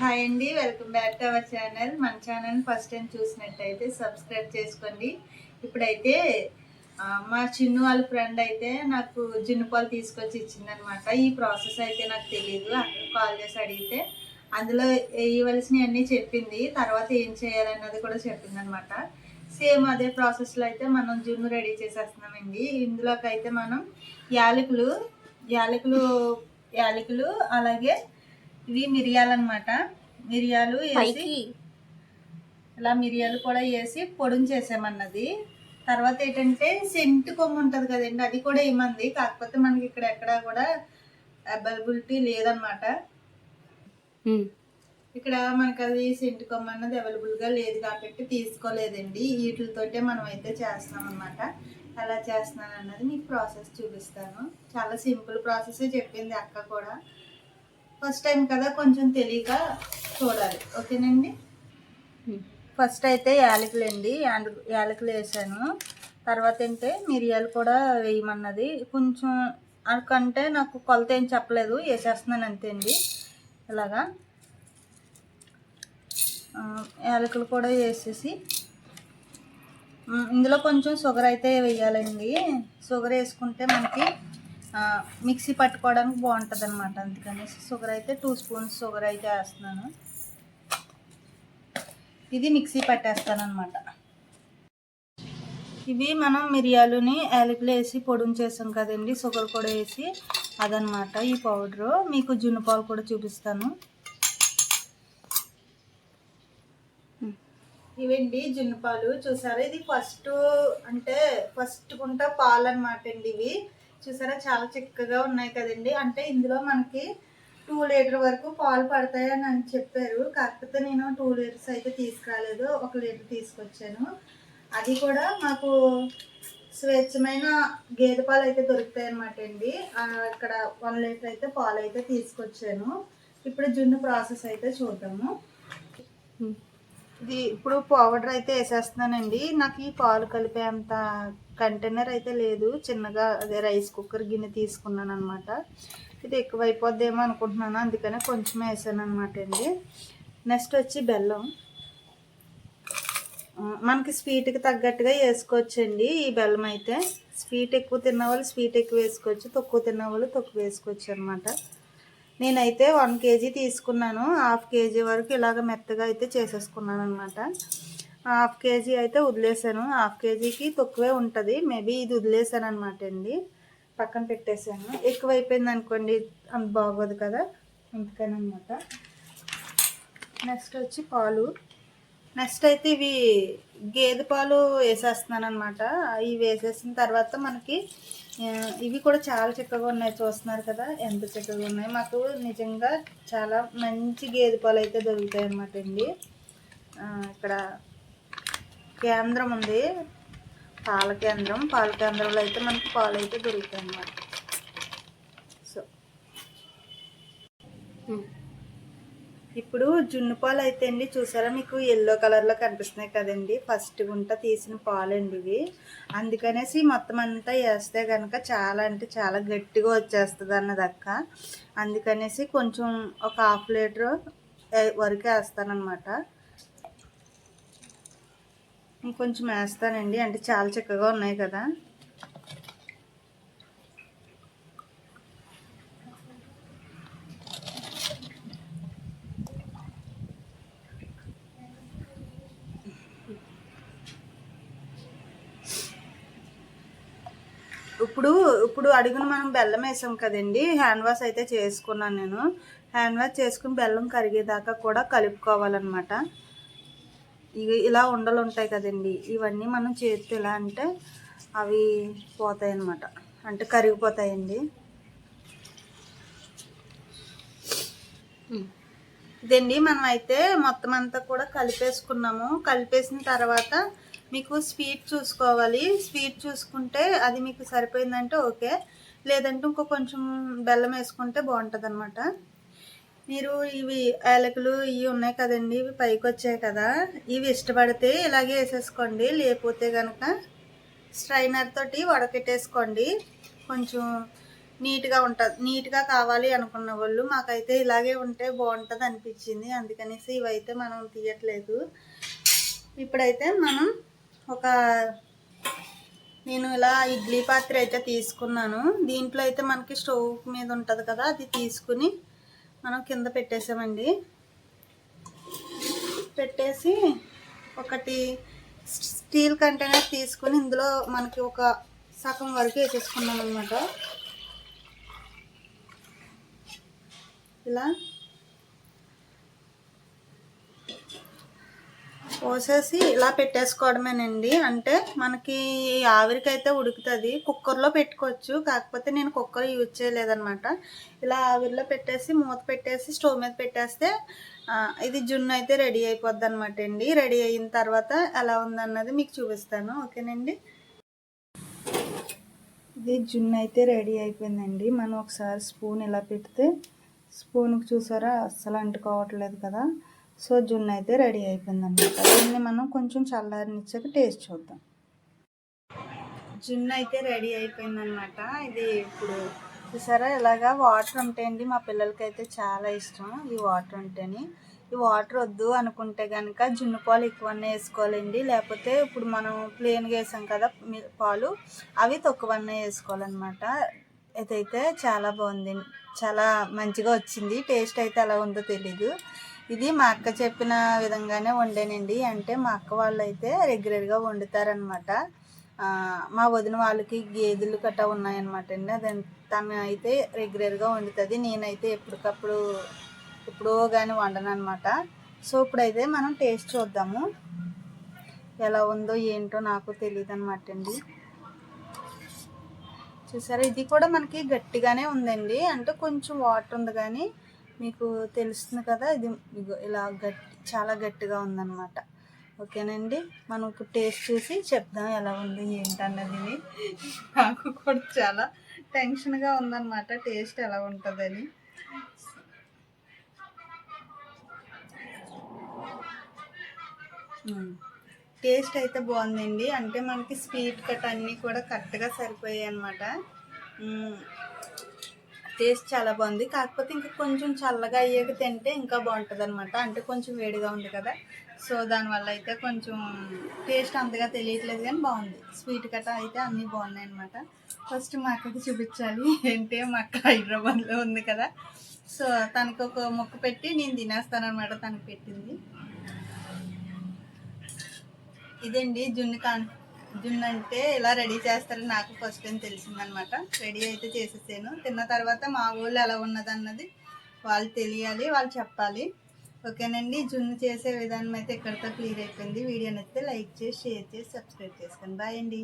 Hi అండి, welcome back to our channel. మన channel first time చూసినట్టయితే సబ్స్క్రైబ్ చేసుకోండి. ఇప్పుడైతే మా చిన్ను వాళ్ళ ఫ్రెండ్ అయితే నాకు జున్ను పాలు తీసుకొచ్చి ఇచ్చిందనమాట. ఈ ప్రాసెస్ అయితే నాకు తెలియదు, అక్కడ కాల్ చేసి అడిగితే అందులో వేయవలసినవన్నీ చెప్పింది. తర్వాత ఏం చేయాలన్నది కూడా చెప్పిందనమాట. సేమ్ అదే ప్రాసెస్లో అయితే మనం జున్ను రెడీ చేసేస్తున్నామండి. ఇందులోకి అయితే మనం యాలకులు యాలకులు అలాగే ఇవి మిరియాలు అనమాట. మిరియాలు వేసి ఇలా మిరియాలు కూడా వేసి పొడిని చేసామన్నది. తర్వాత ఏంటంటే సెంటు కొమ్ము ఉంటుంది కదండి, అది కూడా ఏమంది. కాకపోతే మనకి ఇక్కడ ఎక్కడా కూడా అవైలబిలిటీ లేదనమాట. ఇక్కడ మనకు అది సెంటు కొమ్ము అన్నది అవైలబుల్గా లేదు కాబట్టి తీసుకోలేదండి. వీటితోటే మనం అయితే చేస్తున్నాం అనమాట. ఎలా చేస్తున్నాను అన్నది మీకు ప్రాసెస్ చూపిస్తాను. చాలా సింపుల్ ప్రాసెస్ చెప్పింది అక్క కూడా. ఫస్ట్ టైం కదా, కొంచెం తెలియక చూడాలి. ఓకేనండి. ఫస్ట్ అయితే యాలకులు అండి, యాలకులు వేసాను. తర్వాత ఏంటంటే మిరియాలు కూడా వేయమన్నది. కొంచెం అక్కడంటే నాకు కొలత ఏం చెప్పలేదు, వేసేస్తున్నాను అంతే అండి. ఇలాగా యాలకులు కూడా వేసేసి ఇందులో కొంచెం షుగర్ అయితే వేయాలండి. షుగర్ వేసుకుంటే మనకి మిక్సీ పట్టుకోవడానికి బాగుంటుంది అనమాట. అందుకని షుగర్ అయితే 2 స్పూన్స్ షుగర్ అయితే వేస్తున్నాను. ఇది మిక్సీ పట్టేస్తాను అనమాట. ఇవి మనం మిరియాలుని యాలకులు వేసి పొడిని చేసాం కదండి, షుగర్ కూడా వేసి అదనమాట ఈ పౌడరు. మీకు జున్ను పాలు కూడా చూపిస్తాను. ఇవండి జున్ను పాలు, చూసారా? ఇది ఫస్ట్ గుంట పాలు అనమాట అండి. ఇవి చూసారా చాలా చిక్కగా ఉన్నాయి కదండి. అంటే ఇందులో మనకి 2 లీటర్ వరకు పాలు పడతాయని అని చెప్పారు. కాకపోతే నేను 2 లీటర్స్ అయితే తీసుకురాలేదు, 1 లీటర్ తీసుకొచ్చాను. అది కూడా మాకు స్వేచ్ఛమైన గేదె పాలు అయితే దొరుకుతాయి అన్నమాట అండి. ఇక్కడ 1 లీటర్ అయితే పాలు అయితే తీసుకొచ్చాను. ఇప్పుడు జున్ను ప్రాసెస్ అయితే చూద్దాము. ఇది ఇప్పుడు పౌడర్ అయితే వేసేస్తున్నానండి. నాకు ఈ పాలు కలిపే అంత కంటైనర్ అయితే లేదు, చిన్నగా అదే రైస్ కుక్కర్ గిన్నె తీసుకున్నాను అనమాట. ఇది ఎక్కువైపోద్దేమో అనుకుంటున్నాను, అందుకనే కొంచెం వేసాను అనమాట అండి. నెక్స్ట్ వచ్చి బెల్లం. మనకి స్వీట్కి తగ్గట్టుగా వేసుకోవచ్చండి ఈ బెల్లం అయితే. స్వీట్ ఎక్కువ తిన్నవాళ్ళు స్వీట్ ఎక్కువ వేసుకోవచ్చు, తక్కువ తిన్నవాళ్ళు తక్కువ వేసుకోవచ్చు అనమాట. నేనైతే 1 kg తీసుకున్నాను. 1/2 kg వరకు ఇలాగ మెత్తగా అయితే చేసేసుకున్నాను అనమాట. 1/2 kg అయితే వదిలేసాను. 1/2 kgకి తక్కువే ఉంటుంది, మేబీ ఇది వదిలేసాను అనమాట అండి. పక్కన పెట్టేసాను. ఎక్కువైపోయింది అనుకోండి అంత బాగోదు కదా, అందుకని అనమాట. నెక్స్ట్ వచ్చి పాలు. నెక్స్ట్ అయితే ఇవి గేదె పాలు వేసేస్తున్నాను అనమాట. ఇవి వేసేసిన తర్వాత మనకి ఇవి కూడా చాలా చిక్కగా ఉన్నాయి, చూస్తున్నారు కదా ఎంత చిక్కగా ఉన్నాయి. మాకు నిజంగా చాలా మంచి గేదె పాలు అయితే దొరుకుతాయి అన్నమాట అండి. ఇక్కడ కేంద్రం ఉంది, పాల కేంద్రంలో అయితే మనకి పాలు అయితే దొరుకుతాయి అన్నమాట. సో ఇప్పుడు జున్ను పాలు అయితే అండి, చూసారా మీకు ఎల్లో కలర్లో కనిపిస్తున్నాయి కదండి, ఫస్ట్ గుంట తీసిన పాలు అండి ఇవి. అందుకనేసి మొత్తం అంతా వేస్తే కనుక చాలా అంటే చాలా గట్టిగా వచ్చేస్తుంది అన్నది అక్క. అందుకనేసి కొంచెం ఒక 1/2 లీటర్ వరకు వేస్తానమాట. ఇంకొంచెం వేస్తానండి, అంటే చాలా చిక్కగా ఉన్నాయి కదా. ఇప్పుడు అడుగున మనం బెల్లం వేసాం కదండి, హ్యాండ్ వాష్ అయితే చేసుకున్నాను నేను. హ్యాండ్ వాష్ చేసుకుని బెల్లం కరిగేదాకా కూడా కలుపుకోవాలన్నమాట. ఇలా ఉండలు ఉంటాయి కదండి, ఇవన్నీ మనం చేతితో ఎలా అంటే అవి పోతాయి అన్నమాట, అంటే కరిగిపోతాయండి. ఇదండి మనం అయితే మొత్తం అంతా కూడా కలిపేసుకున్నాము. కలిపేసిన తర్వాత మీకు స్వీట్ చూసుకోవాలి. స్వీట్ చూసుకుంటే అది మీకు సరిపోయిందంటే ఓకే, లేదంటే ఇంకో కొంచెం బెల్లం వేసుకుంటే బాగుంటుంది అనమాట. మీరు ఇవి యాలకులు ఇవి ఉన్నాయి కదండి, ఇవి పైకి వచ్చాయి కదా, ఇవి ఇష్టపడితే ఇలాగే వేసేసుకోండి. లేకపోతే కనుక స్ట్రైనర్ తోటి వడకెట్టేసుకోండి. కొంచెం నీట్గా ఉంటుంది. నీట్గా కావాలి అనుకున్న వాళ్ళు మాకైతే ఇలాగే ఉంటే బాగుంటుంది అనిపించింది, అందుకనేసి ఇవైతే మనం తీయట్లేదు. ఇప్పుడైతే మనం ఒక నేను ఇలా ఇడ్లీ పాత్ర అయితే తీసుకున్నాను. దీంట్లో అయితే మనకి స్టవ్ మీద ఉంటుంది కదా, అది తీసుకుని మనం కింద పెట్టేసామండి. పెట్టేసి ఒకటి స్టీల్ కంటైనర్ తీసుకుని ఇందులో మనకి ఒక సగం వరకు వేసేసుకున్నాం అనమాట. ఇలా పోసేసి ఇలా పెట్టేసుకోవడమేనండి. అంటే మనకి ఆవిరికైతే ఉడుకుతుంది. కుక్కర్లో పెట్టుకోవచ్చు, కాకపోతే నేను కుక్కర్ యూజ్ చేయలేదన్నమాట. ఇలా ఆవిరిలో పెట్టేసి మూత పెట్టేసి స్టవ్ మీద పెట్టేస్తే ఇది జున్ను అయితే రెడీ అయిపోద్ది అనమాట అండి. రెడీ అయిన తర్వాత ఎలా ఉందన్నది మీకు చూపిస్తాను, ఓకేనండి. ఇది జున్ను అయితే రెడీ అయిపోయిందండి. మనం ఒకసారి స్పూన్ ఇలా పెడితే స్పూన్కి చూసారా అస్సలు అంటుకోవట్లేదు కదా. సో జున్ను అయితే రెడీ అయిపోయింది అనమాట. దీన్ని మనం కొంచెం చల్లారనిచ్చాక టేస్ట్ చూద్దాం. జున్ను అయితే రెడీ అయిపోయిందనమాట. ఇది ఇప్పుడు చూసారా ఇలాగా వాటర్ ఉంటాయండి. మా పిల్లలకి అయితే చాలా ఇష్టం ఈ వాటర్ ఉంటేని. ఈ వాటర్ వద్దు అనుకుంటే కనుక జున్ను పాలు ఎక్కువనే వేసుకోవాలండి. లేకపోతే ఇప్పుడు మనం ప్లెయిన్గా వేసాం కదా పాలు, అవి తక్కువనే వేసుకోవాలన్నమాట. ఇదైతే చాలా బాగుంది, చాలా మంచిగా వచ్చింది. టేస్ట్ అయితే ఎలా ఉందో తెలీదు. ఇది మా అక్క చెప్పిన విధంగానే వండానండి. అంటే మా అక్క వాళ్ళు అయితే రెగ్యులర్గా వండుతారనమాట. మా వదిన వాళ్ళకి గేదెలు గట్టా ఉన్నాయన్నమాట అండి. అది తను అయితే రెగ్యులర్గా వండుతుంది. నేనైతే ఎప్పటికప్పుడు ఎప్పుడో కానీ వండను అనమాట. సో ఇప్పుడైతే మనం టేస్ట్ చూద్దాము, ఎలా ఉందో ఏంటో నాకు తెలియదు అనమాట అండి. చూసారా ఇది కూడా మనకి గట్టిగానే ఉందండి. అంటే కొంచెం వాటర్ ఉంది కానీ మీకు తెలుస్తుంది కదా, ఇది ఇలా చాలా గట్టిగా ఉందన్నమాట. ఓకేనండి, మనం ఇప్పుడు టేస్ట్ చూసి చెప్దాం ఎలా ఉంది ఏంటన్నది. నాకు కూడా చాలా టెన్షన్గా ఉందన్నమాట టేస్ట్ ఎలా ఉంటుందని. టేస్ట్ అయితే బాగుందండి. అంటే మనకి స్వీట్ కట్ అన్నీ కూడా కరెక్ట్గా సరిపోయాయి అన్నమాట. టేస్ట్ చాలా బాగుంది. కాకపోతే ఇంకా కొంచెం చల్లగా అయ్యాక తింటే ఇంకా బాగుంటుంది అనమాట. అంటే కొంచెం వేడిగా ఉంది కదా, సో దానివల్ల అయితే కొంచెం టేస్ట్ అంతగా తెలియట్లేదు కానీ బాగుంది. స్వీట్ కట్ట అయితే అన్నీ బాగున్నాయి అనమాట. ఫస్ట్ మా అక్కకి చూపించాలి. ఏంటి మా అక్క హైదరాబాద్లో ఉంది కదా, సో తనకు ఒక ముక్క పెట్టి నేను తినేస్తానమాట. తనకు పెట్టింది ఇదండి. జున్ను అంటే ఇలా రెడీ చేస్తారని నాకు ఫస్ట్ టైం తెలిసిందనమాట. రెడీ అయితే చేసేసాను. తిన్న తర్వాత మా ఊళ్ళో ఎలా ఉన్నదన్నది వాళ్ళు తెలియాలి, వాళ్ళు చెప్పాలి. ఓకేనండి, జున్ను చేసే విధానం అయితే ఇక్కడితో క్లియర్ అయిపోయింది. వీడియో నచ్చితే లైక్ చేసి షేర్ చేసి సబ్స్క్రైబ్ చేసుకోండి. బాయ్ అండి.